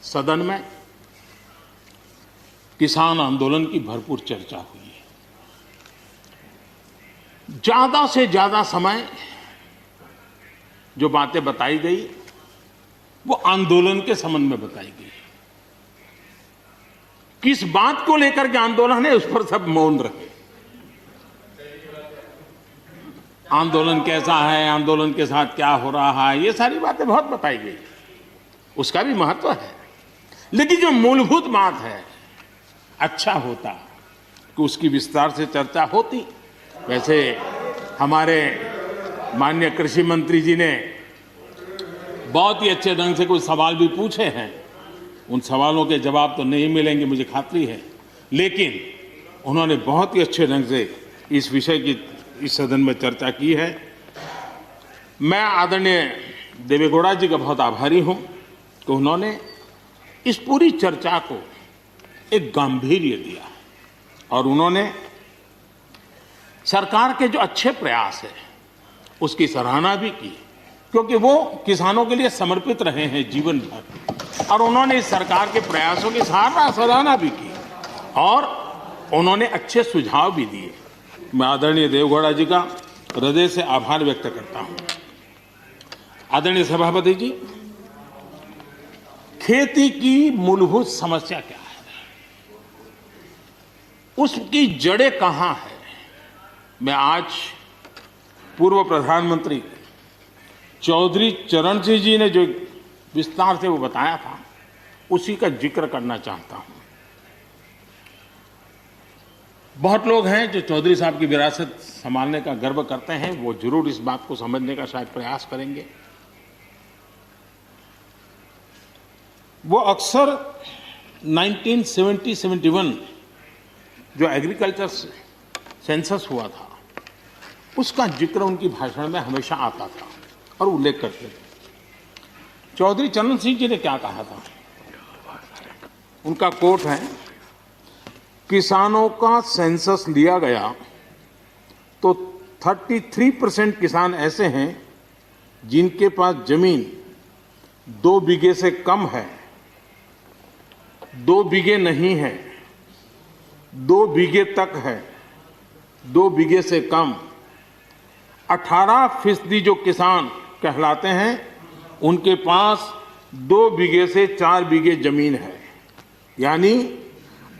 सदन में किसान आंदोलन की भरपूर चर्चा हुई है। ज्यादा से ज्यादा समय जो बातें बताई गई वो आंदोलन के संबंध में बताई गई। किस बात को लेकर के आंदोलन है उस पर सब मौन रहे। आंदोलन कैसा है, आंदोलन के साथ क्या हो रहा है, ये सारी बातें बहुत बताई गई, उसका भी महत्व है। लेकिन जो मूलभूत बात है, अच्छा होता कि उसकी विस्तार से चर्चा होती। वैसे हमारे माननीय कृषि मंत्री जी ने बहुत ही अच्छे ढंग से कुछ सवाल भी पूछे हैं। उन सवालों के जवाब तो नहीं मिलेंगे, मुझे खातरी है, लेकिन उन्होंने बहुत ही अच्छे ढंग से इस विषय की इस सदन में चर्चा की है। मैं आदरणीय देवेगौड़ा जी का बहुत आभारी हूं कि उन्होंने इस पूरी चर्चा को एक गांभीर्य दिया और उन्होंने सरकार के जो अच्छे प्रयास है उसकी सराहना भी की, क्योंकि वो किसानों के लिए समर्पित रहे हैं जीवन भर, और उन्होंने इस सरकार के प्रयासों की सराहना भी की और उन्होंने अच्छे सुझाव भी दिए। मैं आदरणीय देवेगौड़ा जी का हृदय से आभार व्यक्त करता हूं। आदरणीय सभापति जी, खेती की मूलभूत समस्या क्या है, उसकी जड़ें कहां है, मैं आज पूर्व प्रधानमंत्री चौधरी चरण सिंह जी ने जो विस्तार से वो बताया था उसी का जिक्र करना चाहता हूं। बहुत लोग हैं जो चौधरी साहब की विरासत संभालने का गर्व करते हैं, वो जरूर इस बात को समझने का शायद प्रयास करेंगे। वो अक्सर 1970-71 जो एग्रीकल्चर सेंसस हुआ था उसका जिक्र उनकी भाषण में हमेशा आता था और उल्लेख करते थे। चौधरी चरण सिंह जी ने क्या कहा था, उनका कोट है, किसानों का सेंसस लिया गया तो 33% किसान ऐसे हैं जिनके पास जमीन 2 बीघे से कम है, 2 बीघे नहीं है, 2 बीघे तक है, 2 बीघे से कम। 18% जो किसान कहलाते हैं उनके पास 2 बीघे से 4 बीघे जमीन है, यानी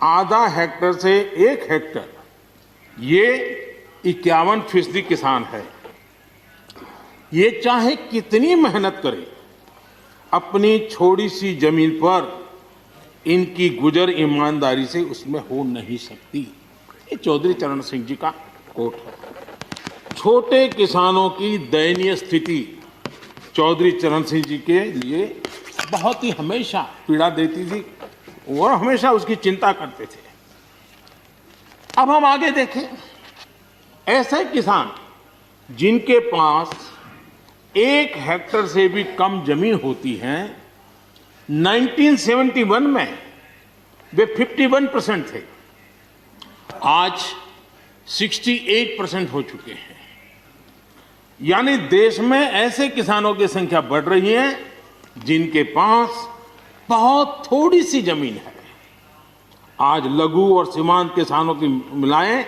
आधा हेक्टर से 1 हेक्टर, ये 51% किसान है। ये चाहे कितनी मेहनत करे, अपनी छोटी सी जमीन पर इनकी गुजर ईमानदारी से उसमें हो नहीं सकती। ये चौधरी चरण सिंह जी का कोट है। छोटे किसानों की दयनीय स्थिति चौधरी चरण सिंह जी के लिए बहुत ही हमेशा पीड़ा देती थी और हमेशा उसकी चिंता करते थे। अब हम आगे देखें, ऐसे किसान जिनके पास 1 हेक्टर से भी कम जमीन होती है, 1971 में वे 51% थे, आज 68% हो चुके हैं। यानी देश में ऐसे किसानों की संख्या बढ़ रही है जिनके पास बहुत थोड़ी सी जमीन है। आज लघु और सीमांत किसानों की मिलाएं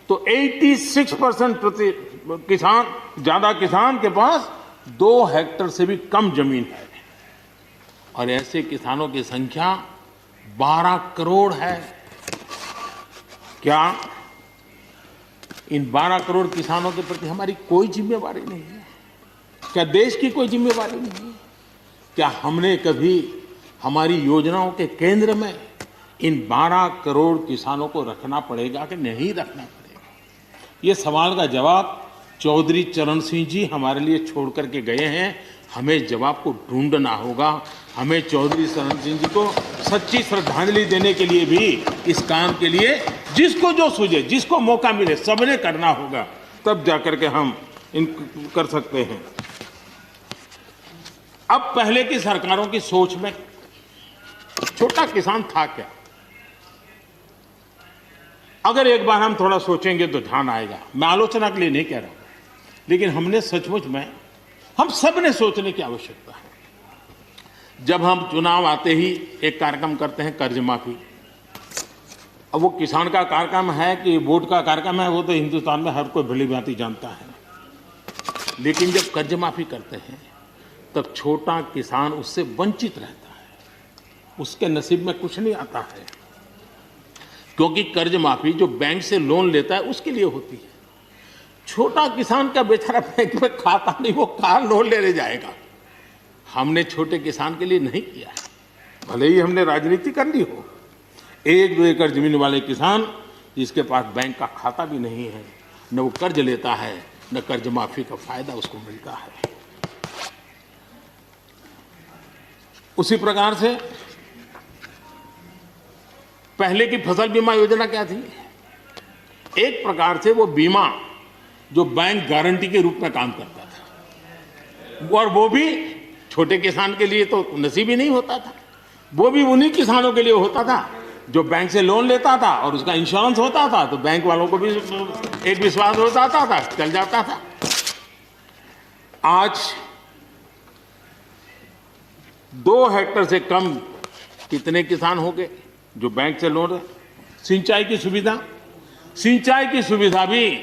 तो 86% ज्यादा किसान के पास 2 हेक्टर से भी कम जमीन है, और ऐसे किसानों की संख्या 12 करोड़ है। क्या इन 12 करोड़ किसानों के प्रति हमारी कोई जिम्मेवारी नहीं है? क्या देश की कोई जिम्मेवारी नहीं है? क्या हमने कभी हमारी योजनाओं के केंद्र में इन 12 करोड़ किसानों को रखना पड़ेगा कि नहीं रखना पड़ेगा? ये सवाल का जवाब चौधरी चरण सिंह जी हमारे लिए छोड़ करके गए हैं। हमें जवाब को ढूंढना होगा। हमें चौधरी चरण सिंह जी को सच्ची श्रद्धांजलि देने के लिए भी इस काम के लिए जिसको जो सूझे, जिसको मौका मिले, सबने करना होगा, तब जाकर के हम इन कर सकते हैं। अब पहले की सरकारों की सोच में छोटा किसान था क्या? अगर एक बार हम थोड़ा सोचेंगे तो ध्यान आएगा। मैं आलोचना के लिए नहीं कह रहा हूं, लेकिन हमने सचमुच में हम सब ने सोचने की आवश्यकता है। जब हम चुनाव आते ही एक कार्यक्रम करते हैं कर्ज माफी। अब वो किसान का कार्यक्रम है कि वोट का कार्यक्रम है, वो तो हिंदुस्तान में हर कोई भली भांति जानता है। लेकिन जब कर्ज माफी करते हैं तब छोटा किसान उससे वंचित रहता है, उसके नसीब में कुछ नहीं आता है, क्योंकि कर्ज माफी जो बैंक से लोन लेता है उसके लिए होती है। छोटा किसान का बेचारा बैंक में खाता नहीं, वो कहाँ लोन लेने जाएगा। हमने छोटे किसान के लिए नहीं किया है, भले ही हमने राजनीति कर ली हो। 1-2 एकड़ जमीन वाले किसान जिसके पास बैंक का खाता भी नहीं है, न वो कर्ज लेता है, न कर्ज माफी का फायदा उसको मिलता है। उसी प्रकार से पहले की फसल बीमा योजना क्या थी? एक प्रकार से वो बीमा जो बैंक गारंटी के रूप में काम करता था, और वो भी छोटे किसान के लिए तो नसीब ही नहीं होता था। वो भी उन्हीं किसानों के लिए होता था जो बैंक से लोन लेता था और उसका इंश्योरेंस होता था, तो बैंक वालों को भी एक विश्वास होता था, चल जाता था। आज 2 हेक्टेयर से कम कितने किसान हो गए जो बैंक से लोन है? सिंचाई की सुविधा भी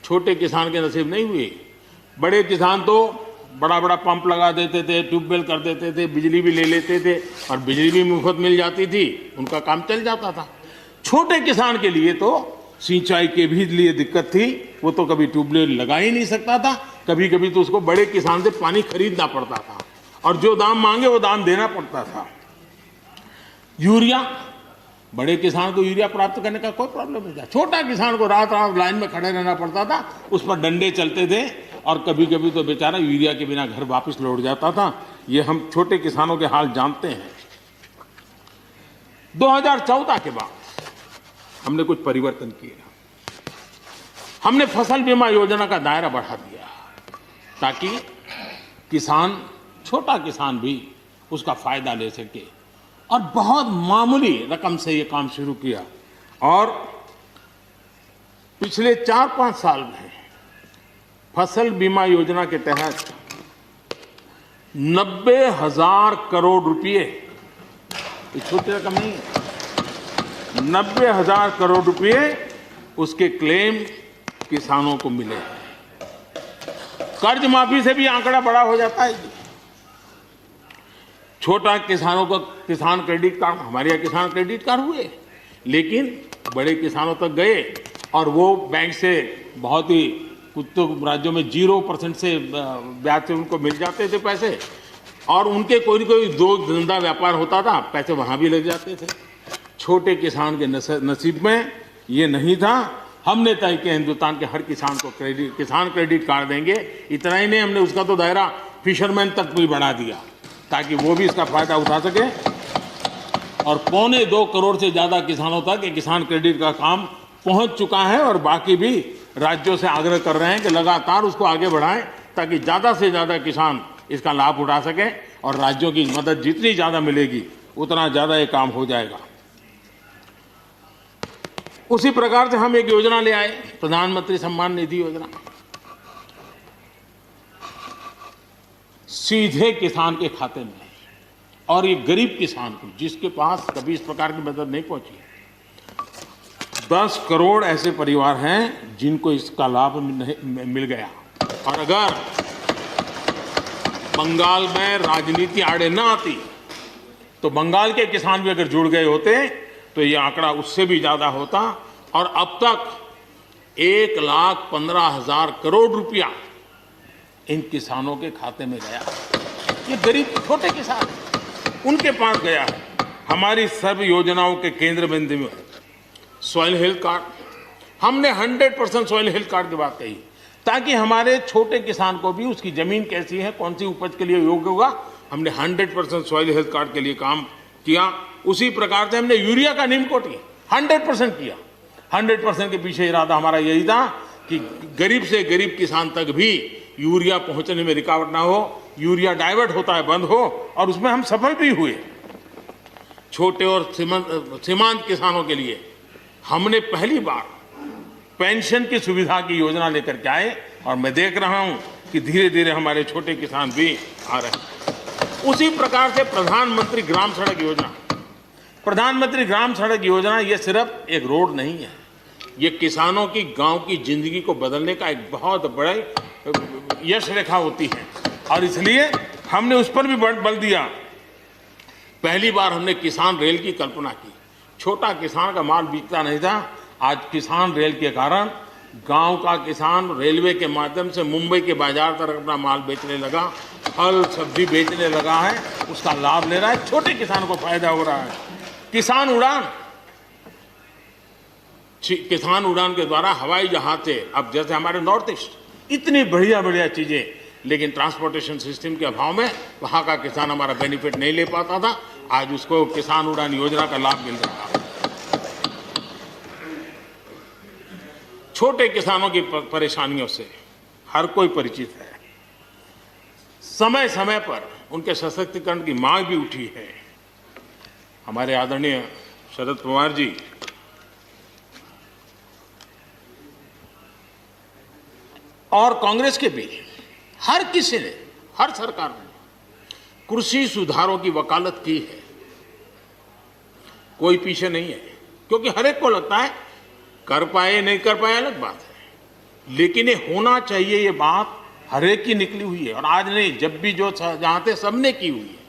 छोटे किसान के नसीब नहीं हुई। बड़े किसान तो बड़ा बड़ा पंप लगा देते थे, ट्यूबवेल कर देते थे, बिजली भी ले लेते थे और बिजली भी मुफ्त मिल जाती थी, उनका काम चल जाता था। छोटे किसान के लिए तो सिंचाई के भी लिए दिक्कत थी, वो तो कभी ट्यूबवेल लगा ही नहीं सकता था, कभी कभी तो उसको बड़े किसान से पानी खरीदना पड़ता था और जो दाम मांगे वो दाम देना पड़ता था। यूरिया, बड़े किसान को यूरिया प्राप्त करने का कोई प्रॉब्लम नहीं था, छोटा किसान को रात रात लाइन में खड़े रहना पड़ता था, उस पर डंडे चलते थे और कभी कभी तो बेचारा यूरिया के बिना घर वापस लौट जाता था। ये हम छोटे किसानों के हाल जानते हैं। 2014 के बाद हमने कुछ परिवर्तन किए। हमने फसल बीमा योजना का दायरा बढ़ा दिया ताकि किसान, छोटा किसान भी उसका फायदा ले सके, और बहुत मामूली रकम से ये काम शुरू किया। और पिछले 4-5 साल में फसल बीमा योजना के तहत 90,000 करोड़ रुपए, ये छोटी रकम नहीं है, 90,000 करोड़ रुपए उसके क्लेम किसानों को मिले। कर्ज माफी से भी आंकड़ा बड़ा हो जाता है। छोटा किसानों को किसान क्रेडिट कार्ड, हमारे यहाँ किसान क्रेडिट कार्ड हुए, लेकिन बड़े किसानों तक गए और वो बैंक से बहुत ही, कुछ तो राज्यों में 0% से ब्याज से उनको मिल जाते थे पैसे, और उनके कोई न कोई दो धंधा व्यापार होता था, पैसे वहाँ भी लग जाते थे। छोटे किसान के नसीब में ये नहीं था। हमने तय किया हिंदुस्तान के हर किसान को किसान क्रेडिट कार्ड देंगे। इतना ही नहीं, हमने उसका तो दायरा फिशरमैन तक भी बढ़ा दिया ताकि वो भी इसका फायदा उठा सके। और 2.25 करोड़ से ज़्यादा किसानों तक ये किसान क्रेडिट का काम पहुंच चुका है, और बाकी भी राज्यों से आग्रह कर रहे हैं कि लगातार उसको आगे बढ़ाएं ताकि ज़्यादा से ज़्यादा किसान इसका लाभ उठा सके, और राज्यों की मदद जितनी ज़्यादा मिलेगी उतना ज़्यादा ये काम हो जाएगा। उसी प्रकार से हम एक योजना ले आए, प्रधानमंत्री सम्मान निधि योजना। सीधे किसान के खाते में, और ये गरीब किसान को जिसके पास कभी इस प्रकार की मदद नहीं पहुंची। 10 करोड़ ऐसे परिवार हैं जिनको इसका लाभ मिल गया। और अगर बंगाल में राजनीति आड़े न आती तो बंगाल के किसान भी अगर जुड़ गए होते तो ये आंकड़ा उससे भी ज्यादा होता। और अब तक 1,15,000 करोड़ रुपया इन किसानों के खाते में गया। ये गरीब छोटे किसान, उनके पास गया है। हमारी सब योजनाओं के केंद्र बिंदु में सॉइल हेल्थ कार्ड, हमने 100% सॉइल हेल्थ कार्ड की बात कही ताकि हमारे छोटे किसान को भी उसकी जमीन कैसी है, कौन सी उपज के लिए योग्य होगा, हमने 100% सॉइल हेल्थ कार्ड के लिए काम किया। उसी प्रकार से हमने यूरिया का निम्न 100% किया। 100% के पीछे इरादा हमारा यही था कि गरीब से गरीब किसान तक भी यूरिया पहुंचने में रुकावट ना हो, यूरिया डाइवर्ट होता है बंद हो, और उसमें हम सफल भी हुए। छोटे और सीमांत किसानों के लिए हमने पहली बार पेंशन की सुविधा की योजना लेकर के आए, और मैं देख रहा हूं कि धीरे धीरे हमारे छोटे किसान भी आ रहे हैं। उसी प्रकार से प्रधानमंत्री ग्राम सड़क योजना ये सिर्फ एक रोड नहीं है, ये किसानों की गांव की जिंदगी को बदलने का एक बहुत बड़ा यश रेखा होती है और इसलिए हमने उस पर भी बल दिया। पहली बार हमने किसान रेल की कल्पना की। छोटा किसान का माल बिकता नहीं था, आज किसान रेल के कारण गांव का किसान रेलवे के माध्यम से मुंबई के बाजार तक अपना माल बेचने लगा, फल सब्जी बेचने लगा है, उसका लाभ ले रहा है, छोटे किसान को फायदा हो रहा है। किसान उड़ान के द्वारा हवाई जहाज से अब जैसे हमारे नॉर्थ ईस्ट इतनी बढ़िया चीजें, लेकिन ट्रांसपोर्टेशन सिस्टम के अभाव में वहां का किसान हमारा बेनिफिट नहीं ले पाता था, आज उसको किसान उड़ान योजना का लाभ मिल रहा है। छोटे किसानों की परेशानियों से हर कोई परिचित है। समय समय पर उनके सशक्तिकरण की मांग भी उठी है। हमारे आदरणीय शरद पवार जी और कांग्रेस के भी हर किसी ने, हर सरकार ने कृषि सुधारों की वकालत की है। कोई पीछे नहीं है, क्योंकि हर एक को लगता है कर पाए नहीं कर पाए अलग बात है, लेकिन ये होना चाहिए, ये बात हर एक की निकली हुई है और आज नहीं, जब भी जो जहां थे सबने की हुई है।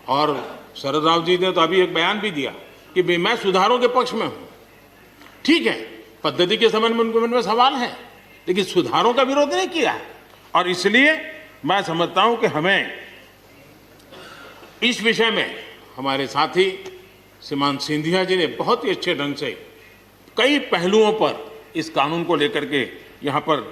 और शरद राव जी ने तो अभी एक बयान भी दिया कि मैं सुधारों के पक्ष में हूं। ठीक है, पद्धति के संबंध में उनके मन में सवाल है, लेकिन सुधारों का विरोध नहीं किया है और इसलिए मैं समझता हूं कि हमें इस विषय में हमारे साथी श्रीमान सिंधिया जी ने बहुत ही अच्छे ढंग से कई पहलुओं पर इस कानून को लेकर के यहां पर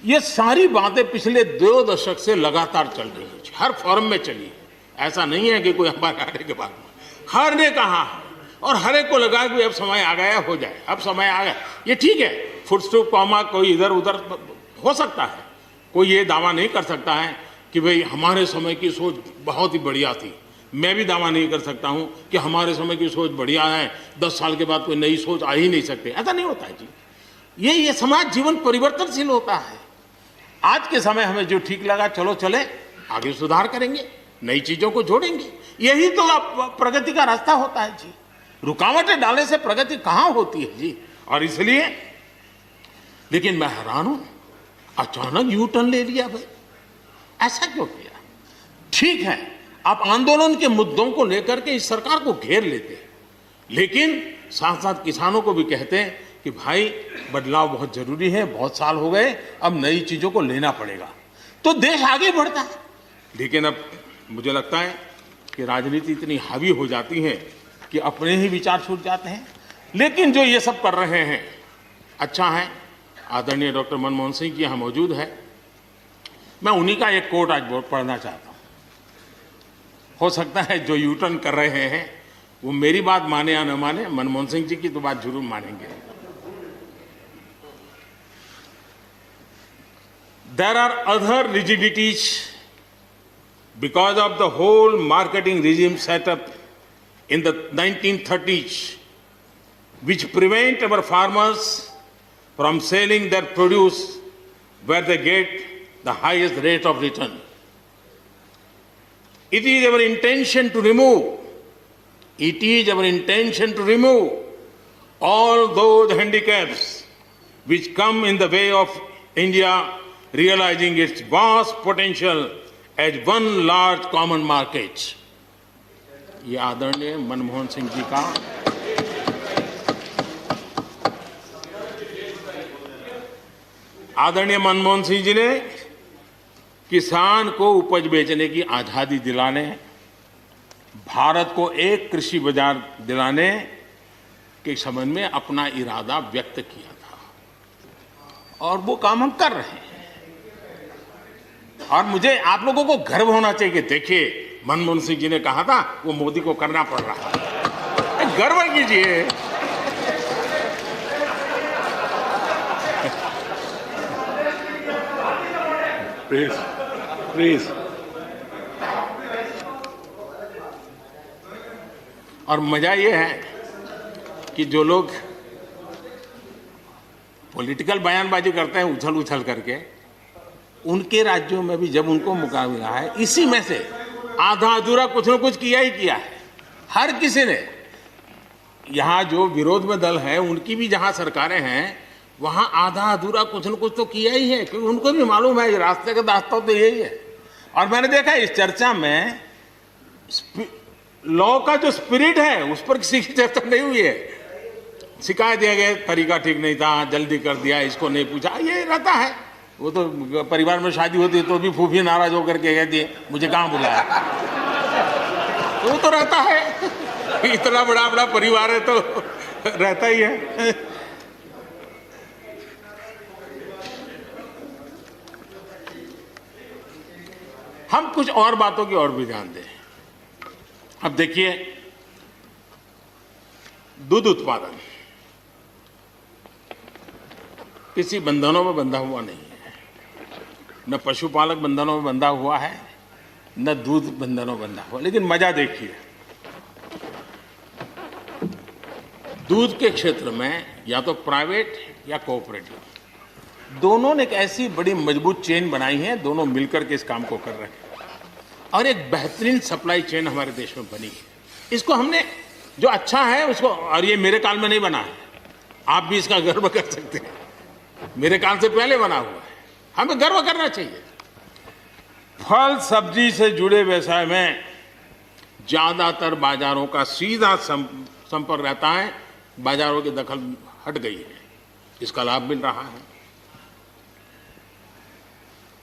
ये सारी बातें पिछले 2 दशक से लगातार चल रही है, हर फोरम में चली है। ऐसा नहीं है कि कोई हमारे आने के बाद में हर ने कहा है और हर एक को लगा कि अब समय आ गया, हो जाए, अब समय आ गया। ये ठीक है, फुट स्टॉप कॉमा कोई इधर उधर हो सकता है, कोई ये दावा नहीं कर सकता है कि भाई हमारे समय की सोच बहुत ही बढ़िया थी। मैं भी दावा नहीं कर सकता हूं कि हमारे समय की सोच बढ़िया है, 10 साल के बाद कोई नई सोच आ ही नहीं सकती। ऐसा नहीं होता है जी। ये समाज जीवन परिवर्तनशील होता है। आज के समय हमें जो ठीक लगा चलो चले, आगे सुधार करेंगे, नई चीजों को जोड़ेंगे, यही तो प्रगति का रास्ता होता है जी। रुकावटें डालने से प्रगति कहां होती है जी। और इसलिए, लेकिन मैं हैरान हूं, अचानक यू टर्न ले लिया भाई, ऐसा क्यों किया? ठीक है, आप आंदोलन के मुद्दों को लेकर के इस सरकार को घेर लेते हैं, लेकिन साथ साथ किसानों को भी कहते हैं कि भाई बदलाव बहुत जरूरी है, बहुत साल हो गए, अब नई चीजों को लेना पड़ेगा, तो देश आगे बढ़ता है। लेकिन अब मुझे लगता है कि राजनीति इतनी हावी हो जाती है कि अपने ही विचार छूट जाते हैं। लेकिन जो ये सब कर रहे हैं अच्छा है। आदरणीय डॉक्टर मनमोहन सिंह जी यहाँ मौजूद है, मैं उन्हीं का एक कोट आज पढ़ना चाहता हूँ। हो सकता है जो यू टर्न कर रहे हैं वो मेरी बात माने या न माने, मनमोहन सिंह जी की तो बात जरूर मानेंगे। There are other rigidities because of the whole marketing regime set up in the 1930s, which prevent our farmers from selling their produce where they get the highest rate of return. It is our intention to remove all those handicaps which come in the way of India realizing its vast potential as one large common market. ये आदरणीय मनमोहन सिंह जी का आदरणीय मनमोहन सिंह जी ने किसान को उपज बेचने की आजादी दिलाने, भारत को एक कृषि बाजार दिलाने के संबंध में अपना इरादा व्यक्त किया था और वो काम हम कर रहे हैं। और मुझे आप लोगों को गर्व होना चाहिए कि देखिए मनमोहन सिंह जी ने कहा था वो मोदी को करना पड़ रहा है, गर्व कीजिए। प्लीज। और मजा ये है कि जो लोग पॉलिटिकल बयानबाजी करते हैं उछल उछल करके, उनके राज्यों में भी जब उनको मौका मिला है, इसी में से आधा अधूरा कुछ न कुछ किया ही किया है। हर किसी ने, यहाँ जो विरोध में दल है उनकी भी जहाँ सरकारें हैं वहाँ आधा अधूरा कुछ न कुछ तो किया ही है, क्योंकि उनको भी मालूम है रास्ते का रास्ता तो यही है। और मैंने देखा इस चर्चा में लॉ का जो स्पिरिट है उस पर किसी की चर्चा नहीं हुई है। शिकायत दिया गया तरीका ठीक नहीं था, जल्दी कर दिया, इसको नहीं पूछा, ये रहता है। वो तो परिवार में शादी होती है तो भी फूफी नाराज होकर के कहती है मुझे कहाँ बुलाया। वो तो रहता है, इतना बड़ा बड़ा परिवार है तो रहता ही है। हम कुछ और बातों की ओर भी ध्यान दें। अब देखिए, दूध उत्पादन किसी बंधनों में बंधा हुआ नहीं है, न पशुपालक बंधनों में बंधा हुआ है, न दूध बंधनों में बंधा हुआ। लेकिन मजा देखिए, दूध के क्षेत्र में या तो प्राइवेट या कोऑपरेटिव, दोनों ने एक ऐसी बड़ी मजबूत चेन बनाई है, दोनों मिलकर के इस काम को कर रहे हैं और एक बेहतरीन सप्लाई चेन हमारे देश में बनी है। इसको हमने जो अच्छा है उसको, और ये मेरे काल में नहीं बना है, आप भी इसका गर्व कर सकते हैं, मेरे काल से पहले बना हुआ है, हमें गर्व करना चाहिए। फल सब्जी से जुड़े व्यवसाय में ज्यादातर बाजारों का सीधा संपर्क रहता है, बाजारों की दखल हट गई है, इसका लाभ मिल रहा है।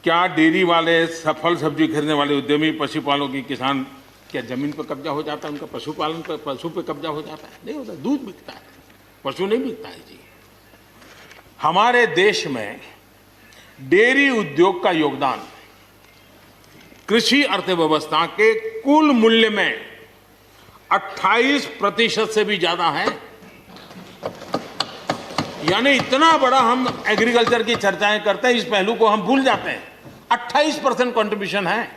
क्या डेयरी वाले, फल सब्जी खरीदने वाले उद्यमी, पशुपालकों की किसान, क्या जमीन पर कब्जा हो जाता है उनका? पशुपालन पर, पशु पे कब्जा हो जाता है? नहीं होता, दूध बिकता है, पशु नहीं बिकता है जी। हमारे देश में डेयरी उद्योग का योगदान कृषि अर्थव्यवस्था के कुल मूल्य में 28% से भी ज्यादा है। यानी इतना बड़ा हम एग्रीकल्चर की चर्चाएं करते हैं, इस पहलू को हम भूल जाते हैं। 28% कंट्रीब्यूशन है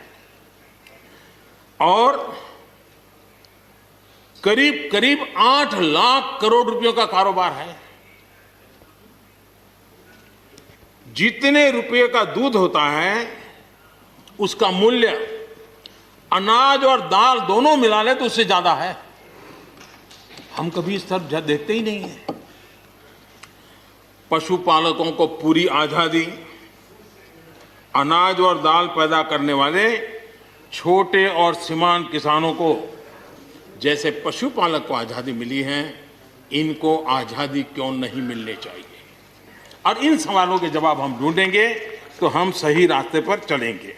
और करीब करीब 8 लाख करोड़ रुपयों का कारोबार है। जितने रुपये का दूध होता है उसका मूल्य अनाज और दाल दोनों मिला ले तो उससे ज्यादा है। हम कभी इस तरफ देखते ही नहीं है। पशुपालकों को पूरी आजादी, अनाज और दाल पैदा करने वाले छोटे और सीमांत किसानों को जैसे पशुपालक को आजादी मिली है, इनको आजादी क्यों नहीं मिलनी चाहिए? और इन सवालों के जवाब हम ढूंढेंगे तो हम सही रास्ते पर चलेंगे।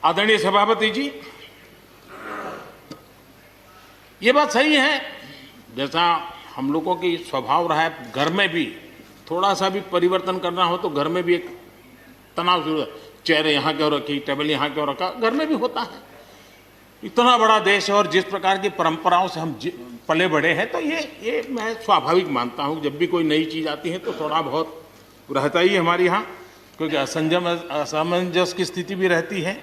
आदरणीय सभापति जी, ये बात सही है, जैसा हम लोगों की स्वभाव रहा है, घर में भी थोड़ा सा भी परिवर्तन करना हो तो घर में भी एक तनाव जरूर है। चेहरे यहाँ क्यों रखी, टेबल यहाँ क्यों रखा, घर में भी होता है। इतना बड़ा देश है और जिस प्रकार की परंपराओं से हम पले बड़े हैं, तो ये मैं स्वाभाविक मानता हूँ। जब भी कोई नई चीज आती है तो थोड़ा बहुत रहता ही हमारे यहाँ, क्योंकि असमंजस की स्थिति भी रहती है।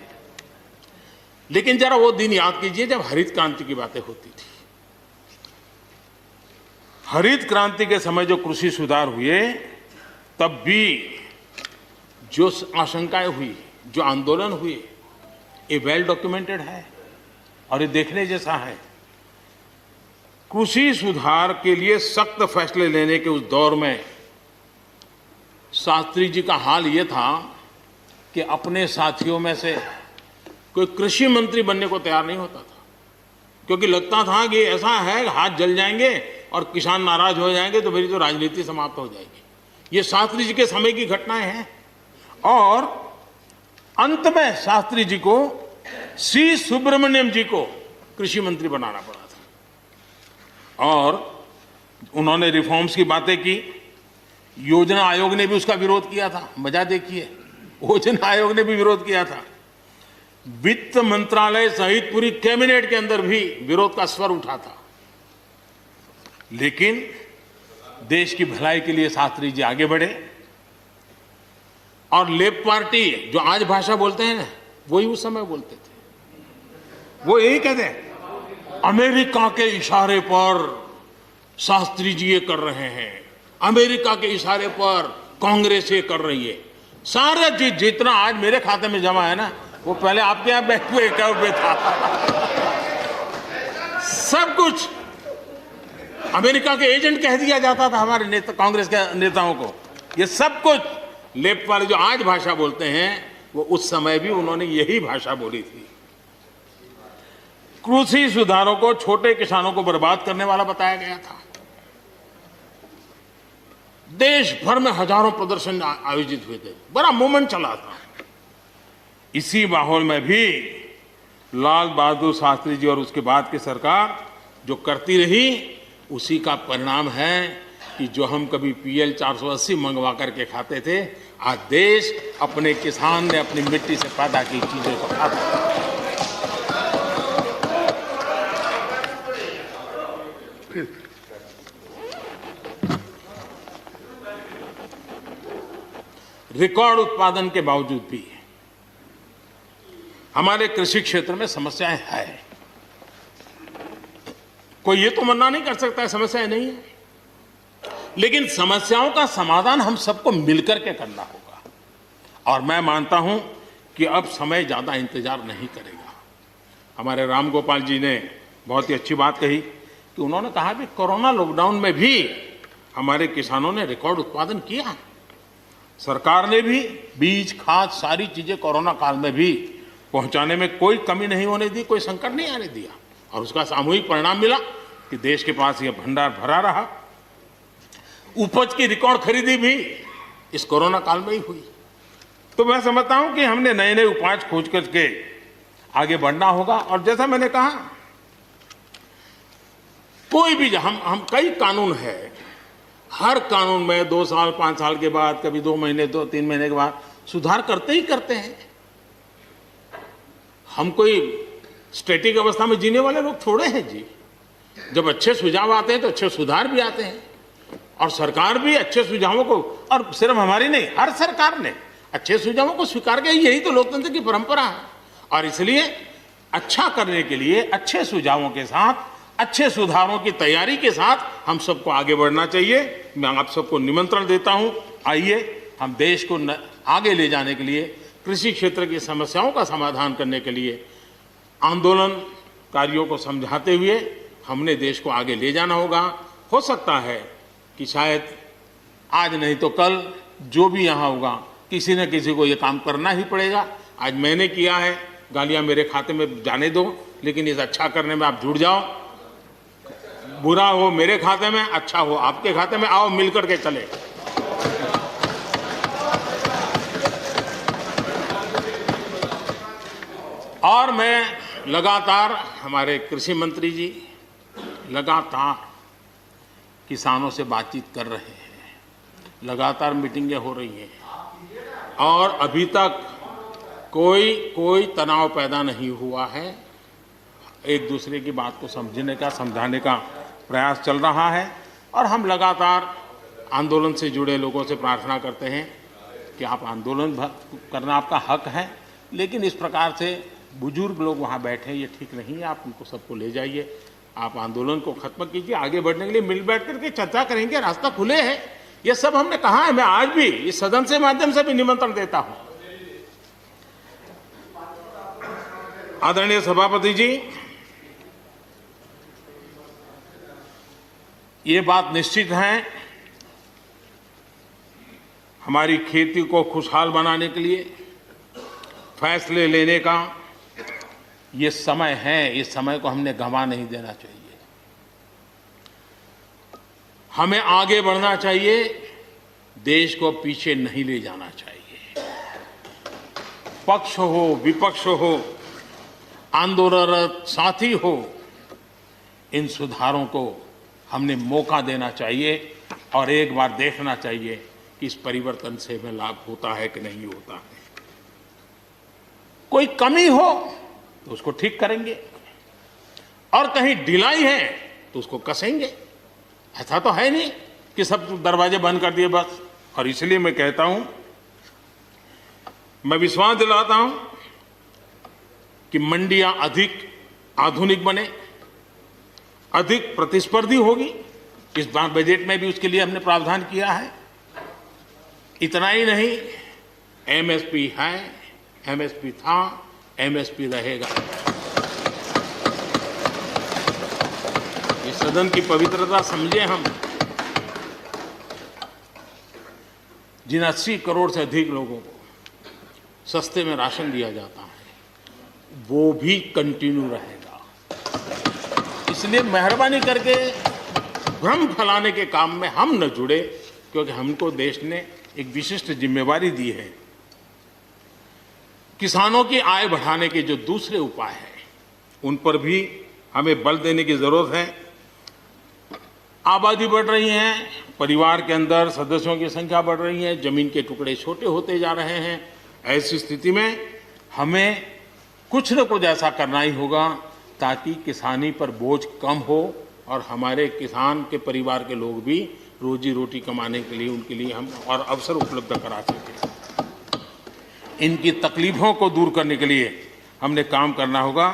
लेकिन जरा वो दिन याद कीजिए जब हरित क्रांति की बातें होती थी। हरित क्रांति के समय जो कृषि सुधार हुए, तब भी जो आशंकाएं हुई, जो आंदोलन हुए, ये वेल डॉक्यूमेंटेड है और ये देखने जैसा है। कृषि सुधार के लिए सख्त फैसले लेने के उस दौर में शास्त्री जी का हाल ये था कि अपने साथियों में से कोई कृषि मंत्री बनने को तैयार नहीं होता था, क्योंकि लगता था कि ऐसा है हाथ जल जाएंगे और किसान नाराज हो जाएंगे तो मेरी तो राजनीति समाप्त हो जाएगी। ये शास्त्री जी के समय की घटनाएं हैं। और अंत में शास्त्री जी को सी सुब्रमण्यम जी को कृषि मंत्री बनाना पड़ा था और उन्होंने रिफॉर्म्स की बातें की। योजना आयोग ने भी उसका विरोध किया था। मजा देखिए, योजना आयोग ने भी विरोध किया था। वित्त मंत्रालय सहित पूरी कैबिनेट के अंदर भी विरोध का स्वर उठा था। लेकिन देश की भलाई के लिए शास्त्री जी आगे बढ़े और लेफ्ट पार्टी जो आज भाषा बोलते हैं ना, वही उस समय बोलते थे। वो यही कहते हैं, अमेरिका के इशारे पर शास्त्री जी ये कर रहे हैं, अमेरिका के इशारे पर कांग्रेस ये कर रही है। सारा चीज जितना आज मेरे खाते में जमा है ना, वो पहले आपके यहाँ बैंक में अकाउंट में था। सब कुछ अमेरिका के एजेंट कह दिया जाता था हमारे नेता, कांग्रेस के नेताओं को। ये सब कुछ लेफ्ट वाले जो आज भाषा बोलते हैं, वो उस समय भी उन्होंने यही भाषा बोली थी। कृषि सुधारों को छोटे किसानों को बर्बाद करने वाला बताया गया था। देश भर में हजारों प्रदर्शन आयोजित हुए थे, बड़ा मूवमेंट चला था। इसी माहौल में भी लाल बहादुर शास्त्री जी और उसके बाद की सरकार जो करती रही, उसी का परिणाम है कि जो हम कभी PL 480 मंगवा करके खाते थे, आज देश अपने किसान ने अपनी मिट्टी से पैदा की चीजों को खाता है। रिकॉर्ड उत्पादन के बावजूद भी हमारे कृषि क्षेत्र में समस्याएं हैं। कोई ये तो मना नहीं कर सकता है समस्याएं नहीं है, लेकिन समस्याओं का समाधान हम सबको मिलकर के करना होगा। और मैं मानता हूं कि अब समय ज्यादा इंतजार नहीं करेगा। हमारे राम गोपाल जी ने बहुत ही अच्छी बात कही कि उन्होंने कहा कि कोरोना लॉकडाउन में भी हमारे किसानों ने रिकॉर्ड उत्पादन किया। सरकार ने भी बीज, खाद, सारी चीजें कोरोना काल में भी पहुंचाने में कोई कमी नहीं होने दी, कोई संकट नहीं आने दिया, और उसका सामूहिक परिणाम मिला कि देश के पास यह भंडार भरा रहा। उपज की रिकॉर्ड खरीदी भी इस कोरोना काल में ही हुई। तो मैं समझता हूं कि हमने नए नए उपाय खोज करके आगे बढ़ना होगा। और जैसा मैंने कहा, कोई भी हम कई कानून है, हर कानून में 2 साल 5 साल के बाद, कभी 2 महीने 2-3 महीने के बाद सुधार करते ही करते हैं। हम कोई स्टैटिक अवस्था में जीने वाले लोग थोड़े हैं जी। जब अच्छे सुझाव आते हैं तो अच्छे सुधार भी आते हैं, और सरकार भी अच्छे सुझावों को, और सिर्फ हमारी नहीं, हर सरकार ने अच्छे सुझावों को स्वीकार किया। यही तो लोकतंत्र की परंपरा है। और इसलिए अच्छा करने के लिए अच्छे सुझावों के साथ, अच्छे सुधारों की तैयारी के साथ हम सबको आगे बढ़ना चाहिए। मैं आप सबको निमंत्रण देता हूं, आइए हम देश को आगे ले जाने के लिए, कृषि क्षेत्र की समस्याओं का समाधान करने के लिए आंदोलनकारियों को समझाते हुए हमने देश को आगे ले जाना होगा। हो सकता है कि शायद आज नहीं तो कल जो भी यहाँ होगा, किसी न किसी को ये काम करना ही पड़ेगा। आज मैंने किया है, गालियाँ मेरे खाते में जाने दो, लेकिन इस अच्छा करने में आप जुड़ जाओ। बुरा हो मेरे खाते में, अच्छा हो आपके खाते में, आओ मिलकर के चले। और मैं लगातार, हमारे कृषि मंत्री जी लगातार किसानों से बातचीत कर रहे हैं, लगातार मीटिंगें हो रही हैं, और अभी तक कोई तनाव पैदा नहीं हुआ है। एक दूसरे की बात को समझने का, समझाने का प्रयास चल रहा है। और हम लगातार आंदोलन से जुड़े लोगों से प्रार्थना करते हैं कि आप आंदोलन करना आपका हक है, लेकिन इस प्रकार से बुजुर्ग लोग वहाँ बैठे, ये ठीक नहीं है। आप उनको सबको ले जाइए, आप आंदोलन को खत्म कीजिए। आगे बढ़ने के लिए मिल बैठ करके चर्चा करेंगे, रास्ता खुले है। ये सब हमने कहा है। मैं आज भी इस सदन से माध्यम से भी निमंत्रण देता हूं। आदरणीय सभापति जी, ये बात निश्चित है, हमारी खेती को खुशहाल बनाने के लिए फैसले लेने का ये समय है। इस समय को हमने गंवा नहीं देना चाहिए। हमें आगे बढ़ना चाहिए, देश को पीछे नहीं ले जाना चाहिए। पक्ष हो, विपक्ष हो, आंदोलनरत साथी हो, इन सुधारों को हमने मौका देना चाहिए और एक बार देखना चाहिए कि इस परिवर्तन से हमें लाभ होता है कि नहीं होता है। कोई कमी हो तो उसको ठीक करेंगे, और कहीं ढिलाई है तो उसको कसेंगे। ऐसा तो है नहीं कि सब दरवाजे बंद कर दिए बस। और इसलिए मैं कहता हूं, मैं विश्वास दिलाता हूं कि मंडियां अधिक आधुनिक बने, अधिक प्रतिस्पर्धी होगी। इस बार बजट में भी उसके लिए हमने प्रावधान किया है। इतना ही नहीं, एमएसपी है, एमएसपी था, एमएसपी रहेगा। ये सदन की पवित्रता समझे हम। जिन 80 करोड़ से अधिक लोगों को सस्ते में राशन दिया जाता है, वो भी कंटिन्यू रहेगा। इसलिए मेहरबानी करके भ्रम फैलाने के काम में हम न जुड़े, क्योंकि हमको देश ने एक विशिष्ट जिम्मेवारी दी है। किसानों की आय बढ़ाने के जो दूसरे उपाय हैं, उन पर भी हमें बल देने की जरूरत है। आबादी बढ़ रही है, परिवार के अंदर सदस्यों की संख्या बढ़ रही है, जमीन के टुकड़े छोटे होते जा रहे हैं। ऐसी स्थिति में हमें कुछ न कुछ ऐसा करना ही होगा ताकि किसानी पर बोझ कम हो और हमारे किसान के परिवार के लोग भी रोजी रोटी कमाने के लिए, उनके लिए हम और अवसर उपलब्ध करा सकें। इनकी तकलीफों को दूर करने के लिए हमने काम करना होगा।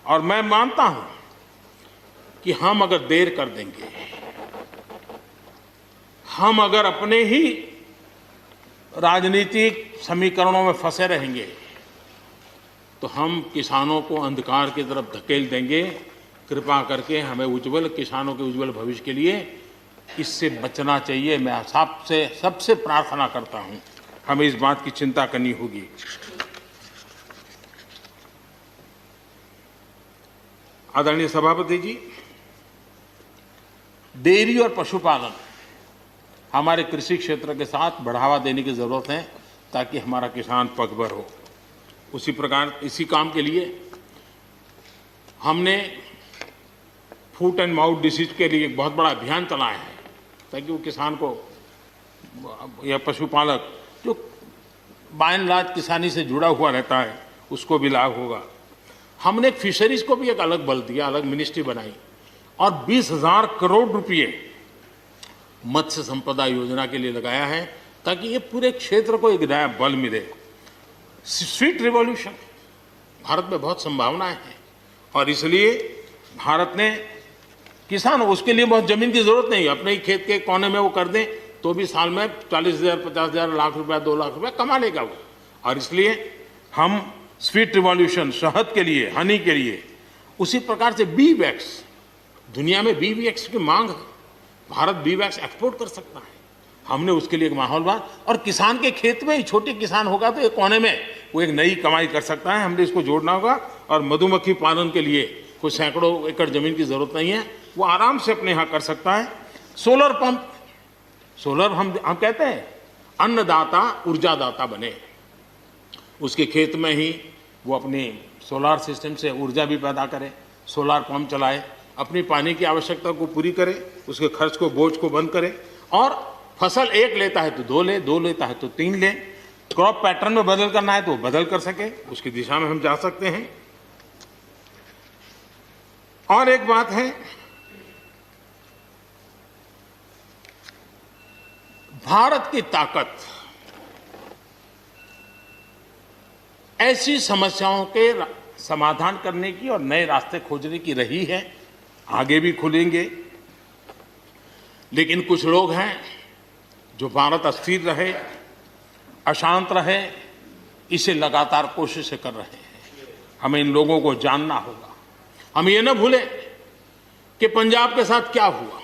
और मैं मानता हूं कि हम अगर देर कर देंगे, हम अगर अपने ही राजनीतिक समीकरणों में फंसे रहेंगे, तो हम किसानों को अंधकार की तरफ धकेल देंगे। कृपा करके हमें किसानों के उज्जवल भविष्य के लिए इससे बचना चाहिए। मैं सबसे प्रार्थना करता हूं, हमें इस बात की चिंता करनी होगी। आदरणीय सभापति जी, डेयरी और पशुपालन हमारे कृषि क्षेत्र के साथ बढ़ावा देने की जरूरत है ताकि हमारा किसान पगभर हो। उसी प्रकार इसी काम के लिए हमने फूट एंड माउथ डिसीज के लिए एक बहुत बड़ा अभियान चलाया है ताकि वो किसान को या पशुपालक जो बाय एंड लार्ज किसानी से जुड़ा हुआ रहता है उसको भी लाभ होगा। हमने फिशरीज को भी एक अलग बल दिया, अलग मिनिस्ट्री बनाई और 20,000 करोड़ रुपए मत्स्य संपदा योजना के लिए लगाया है ताकि ये पूरे क्षेत्र को एक नया बल मिले। स्वीट रिवॉल्यूशन, भारत में बहुत संभावनाएं हैं और इसलिए भारत ने किसान, उसके लिए बहुत जमीन की जरूरत नहीं, अपने ही खेत के कोने में वो कर दें तो भी साल में 40,000, 50,000, लाख रुपया, 2 लाख रुपया कमा लेगा वो। और इसलिए हम स्वीट रिवॉल्यूशन, शहद के लिए, हनी के लिए, उसी प्रकार से बी वैक्स, दुनिया में बी वैक्स की मांग है, भारत बी वैक्स एक्सपोर्ट कर सकता है। हमने उसके लिए एक माहौल बना और किसान के खेत में ही छोटे किसान होगा तो एक कोने में वो एक नई कमाई कर सकता है। हमने इसको जोड़ना होगा और मधुमक्खी पालन के लिए कोई सैकड़ों एकड़ जमीन की जरूरत नहीं है, वो आराम से अपने यहाँ कर सकता है। सोलर पंप, सोलर हम कहते हैं अन्नदाता ऊर्जादाता बने, उसके खेत में ही वो अपनी सोलार सिस्टम से ऊर्जा भी पैदा करे, सोलार पंप चलाए, अपनी पानी की आवश्यकता को पूरी करे, उसके खर्च को, बोझ को बंद करे और फसल एक लेता है तो 2 ले, 2 लेता है तो 3 ले, क्रॉप पैटर्न में बदल करना है तो बदल कर सके, उसकी दिशा में हम जा सकते हैं। और एक बात है, भारत की ताकत ऐसी समस्याओं के समाधान करने की और नए रास्ते खोजने की रही है, आगे भी खुलेंगे। लेकिन कुछ लोग हैं जो भारत अस्थिर रहे, अशांत रहे, इसे लगातार कोशिशें कर रहे हैं। हमें इन लोगों को जानना होगा। हम ये न भूलें कि पंजाब के साथ क्या हुआ।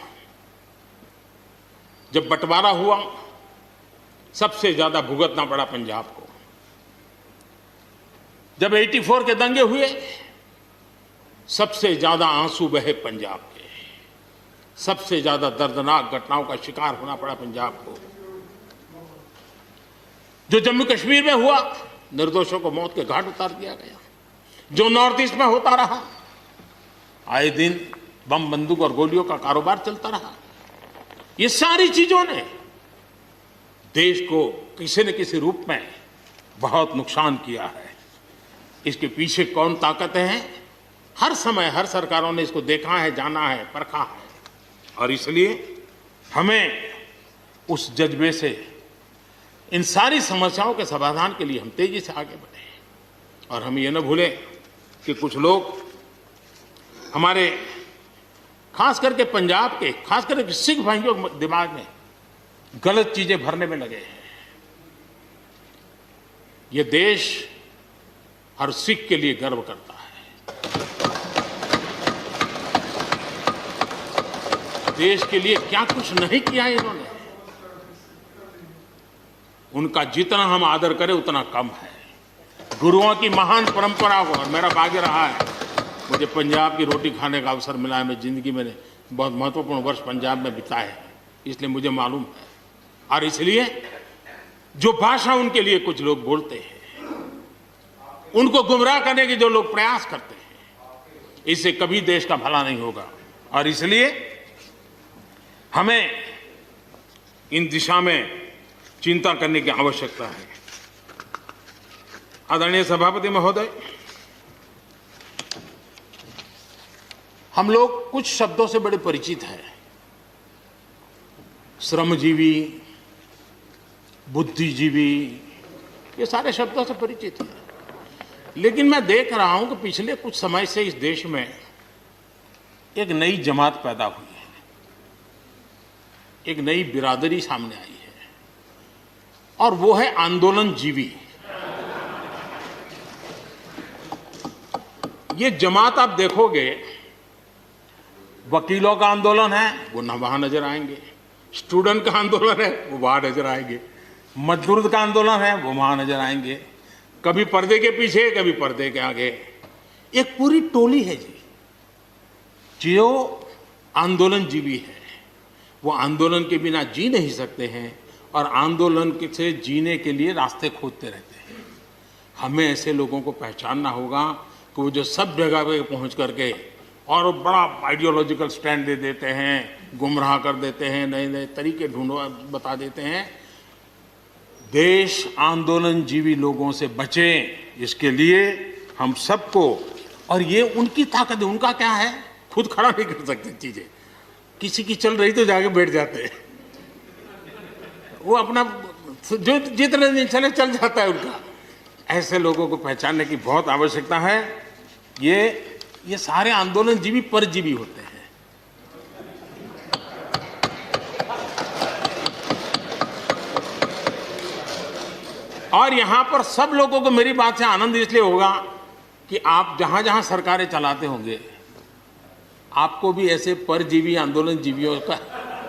जब बंटवारा हुआ, सबसे ज्यादा भुगतना पड़ा पंजाब को। जब 84 के दंगे हुए, सबसे ज्यादा आंसू बहे पंजाब के, सबसे ज्यादा दर्दनाक घटनाओं का शिकार होना पड़ा पंजाब को। जो जम्मू कश्मीर में हुआ, निर्दोषों को मौत के घाट उतार दिया गया। जो नॉर्थ ईस्ट में होता रहा, आए दिन बम, बंदूक और गोलियों का कारोबार चलता रहा। ये सारी चीजों ने देश को किसी न किसी रूप में बहुत नुकसान किया है। इसके पीछे कौन ताकतें हैं, हर समय हर सरकारों ने इसको देखा है, जाना है, परखा है। और इसलिए हमें उस जज्बे से इन सारी समस्याओं के समाधान के लिए हम तेजी से आगे बढ़े। और हम ये न भूलें कि कुछ लोग हमारे, खास करके पंजाब के, खास करके सिख भाइयों के दिमाग में गलत चीजें भरने में लगे हैं। ये देश हर सिख के लिए गर्व करता है। देश के लिए क्या कुछ नहीं किया इन्होंने, उनका जितना हम आदर करें उतना कम है। गुरुओं की महान परंपरा को, और मेरा भाग्य रहा है मुझे पंजाब की रोटी खाने का अवसर मिला है। मैं जिंदगी में बहुत महत्वपूर्ण वर्ष पंजाब में बिताए हैं, इसलिए मुझे मालूम है। और इसलिए जो भाषा उनके लिए कुछ लोग बोलते हैं, उनको गुमराह करने के जो लोग प्रयास करते हैं, इससे कभी देश का भला नहीं होगा। और इसलिए हमें इन दिशा में चिंता करने की आवश्यकता है। आदरणीय सभापति महोदय, हम लोग कुछ शब्दों से बड़े परिचित हैं। श्रमजीवी, बुद्धिजीवी, ये सारे शब्दों से परिचित हैं। लेकिन मैं देख रहा हूं कि पिछले कुछ समय से इस देश में एक नई जमात पैदा हुई है, एक नई बिरादरी सामने आई है, और वो है आंदोलनजीवी। ये जमात आप देखोगे, वकीलों का आंदोलन है वो न वहां नजर आएंगे, स्टूडेंट का आंदोलन है वो वहां नजर आएंगे, मजदूर का आंदोलन है वो वहां नजर आएंगे, कभी पर्दे के पीछे कभी पर्दे के आगे। एक पूरी टोली है जी जो आंदोलनजीवी है। वो आंदोलन के बिना जी नहीं सकते हैं और आंदोलन से जीने के लिए रास्ते खोजते रहते हैं। हमें ऐसे लोगों को पहचानना होगा कि वो जो सब जगह पे पहुंच करके और बड़ा आइडियोलॉजिकल स्टैंड दे देते हैं, गुमराह कर देते हैं, नए नए तरीके बता देते हैं। देश आंदोलनजीवी लोगों से बचे, इसके लिए हम सबको, और ये उनकी ताकत है। उनका क्या है, खुद खड़ा नहीं कर सकते चीजें, किसी की चल रही तो जाके बैठ जाते हैं। वो अपना जो जितने दिन चले चल जाता है उनका। ऐसे लोगों को पहचानने की बहुत आवश्यकता है। ये सारे आंदोलनजीवी परजीवी होते हैं। और यहां पर सब लोगों को मेरी बात से आनंद इसलिए होगा कि आप जहां जहां सरकारें चलाते होंगे, आपको भी ऐसे परजीवी आंदोलनजीवियों का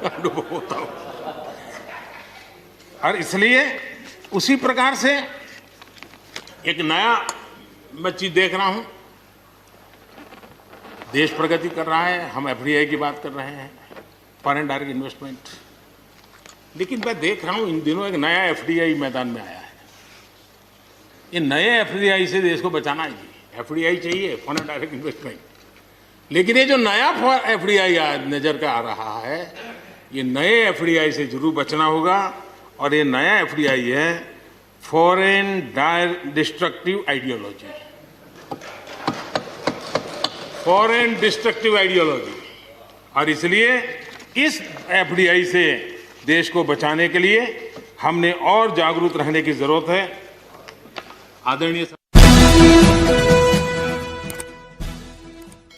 अनुभव होता हो। और इसलिए उसी प्रकार से एक नया मैं चीज देख रहा हूं, देश प्रगति कर रहा है, हम एफडीआई की बात कर रहे हैं, फॉरेन डायरेक्ट इन्वेस्टमेंट। लेकिन मैं देख रहा हूं इन दिनों एक नया एफडीआई मैदान में आया है। ये नए एफडीआई से देश को बचाना है जी। एफडीआई चाहिए, फॉरेन डायरेक्ट इन्वेस्टमेंट। लेकिन ये जो नया एफडीआई नजर का आ रहा है, ये नए एफडीआई से जरूर बचना होगा। और ये नया एफडीआई है foreign destructive ideology, foreign destructive ideology. और इसलिए इस एफडीआई से देश को बचाने के लिए हमने और जागरूक रहने की जरूरत है। आदरणीय